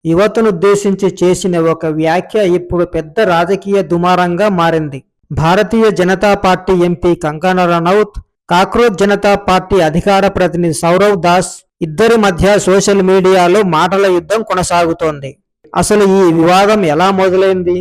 యువతనుద్దేశించి చేసిన ఒక వ్యాఖ్య ఇప్పుడు పెద్ద రాజకీయ దుమారంగా మారింది. Bharatiya Janata party MP Kangana Ranaut, cockroach Janata party అధికార ప్రతినిధి సౌరవ్ దాస్ ఇద్దరి మధ్య సోషల్ మీడియాలో మాటల యుద్ధం కొనసాగుతోంది. అసలు ఈ వివాదం ఎలా మొదలైంది,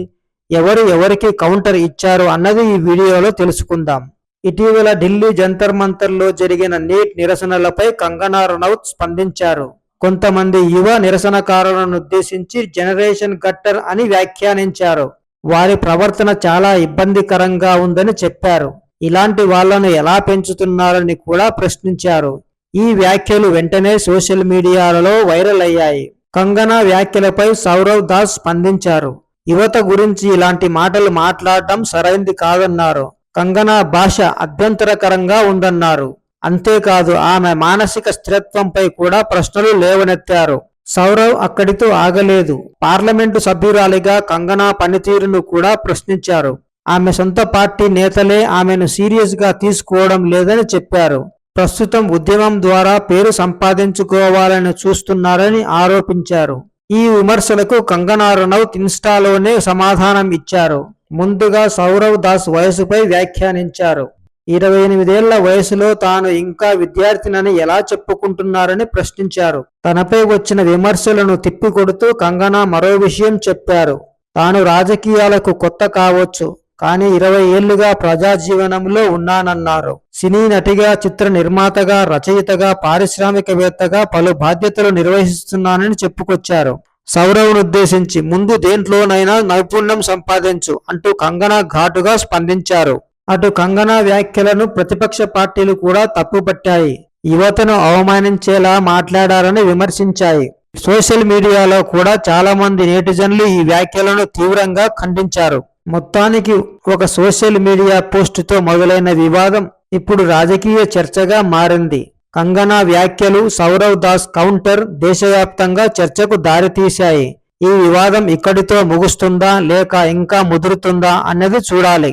ఎవరు ఎవరికి కౌంటర్ ఇచ్చారు అన్నది ఈ వీడియోలో తెలుసుకుందాం. ఇటీవల ఢిల్లీ జంతర్ మంతర్లో జరిగిన నీట్ నిరసనలపై కంగనా రనౌత్ స్పందించారు. కొంతమంది యువ నిరసనకారులను ఉద్దేశించి జనరేషన్ గట్టర్ అని వ్యాఖ్యానించారు. వారి ప్రవర్తన చాలా ఇబ్బందికరంగా ఉందని చెప్పారు. ఇలాంటి వాళ్లను ఎలా పెంచుతున్నారని కూడా ప్రశ్నించారు. ఈ వ్యాఖ్యలు వెంటనే సోషల్ మీడియాలలో వైరల్ అయ్యాయి. కంగనా వ్యాఖ్యలపై సౌరవ్ దాస్ స్పందించారు. యువత గురించి ఇలాంటి మాటలు మాట్లాడటం సరైంది కాదన్నారు. కంగనా భాష అభ్యంతరకరంగా ఉందన్నారు. అంతేకాదు ఆమె మానసిక స్థిరత్వంపై కూడా ప్రశ్నలు లేవనెత్తారు. సౌరవ్ అక్కడితో ఆగలేదు. పార్లమెంటు సభ్యురాలిగా కంగనా పనితీరును కూడా ప్రశ్నించారు. ఆమె సొంత పార్టీ నేతలే ఆమెను సీరియస్ గా తీసుకోవడం లేదని చెప్పారు. ప్రస్తుతం ఉద్యమం ద్వారా పేరు సంపాదించుకోవాలని చూస్తున్నారని ఆరోపించారు. ఈ విమర్శలకు కంగనా రనౌత్ ఇన్స్టాలోనే సమాధానం ఇచ్చారు. ముందుగా సౌరవ్ దాస్ వయసుపై వ్యాఖ్యానించారు. 28 ఏళ్ల వయసులో తాను ఇంకా విద్యార్థినని ఎలా చెప్పుకుంటున్నారని ప్రశ్నించారు. తనపై వచ్చిన విమర్శలను తిప్పికొడుతూ కంగనా మరో విషయం చెప్పారు. తాను రాజకీయాలకు కొత్త కావచ్చు, కానీ 20 ఏళ్లుగా ప్రజాజీవనంలో ఉన్నానన్నారు. సినీ నటిగా, చిత్ర నిర్మాతగా, రచయితగా, పారిశ్రామికవేత్తగా పలు బాధ్యతలు నిర్వహిస్తున్నానని చెప్పుకొచ్చారు. సౌరవ్నుద్దేశించి ముందు దేంట్లోనైనా నైపుణ్యం సంపాదించు అంటూ కంగనా ఘాటుగా స్పందించారు. అటు కంగనా వ్యాఖ్యలను ప్రతిపక్ష పార్టీలు కూడా తప్పుపట్టాయి. యువతను అవమానించేలా మాట్లాడారని విమర్శించాయి. సోషల్ మీడియాలో కూడా చాలా మంది నెటిజన్లు ఈ వ్యాఖ్యలను తీవ్రంగా ఖండించారు. మొత్తానికి ఒక సోషల్ మీడియా పోస్టుతో మొదలైన వివాదం ఇప్పుడు రాజకీయ చర్చగా మారింది. కంగనా వ్యాఖ్యలు, సౌరవ్ దాస్ కౌంటర్ దేశవ్యాప్తంగా చర్చకు దారితీశాయి. ఈ వివాదం ఇక్కడితో ముగుస్తుందా లేక ఇంకా ముదురుతుందా అన్నది చూడాలి.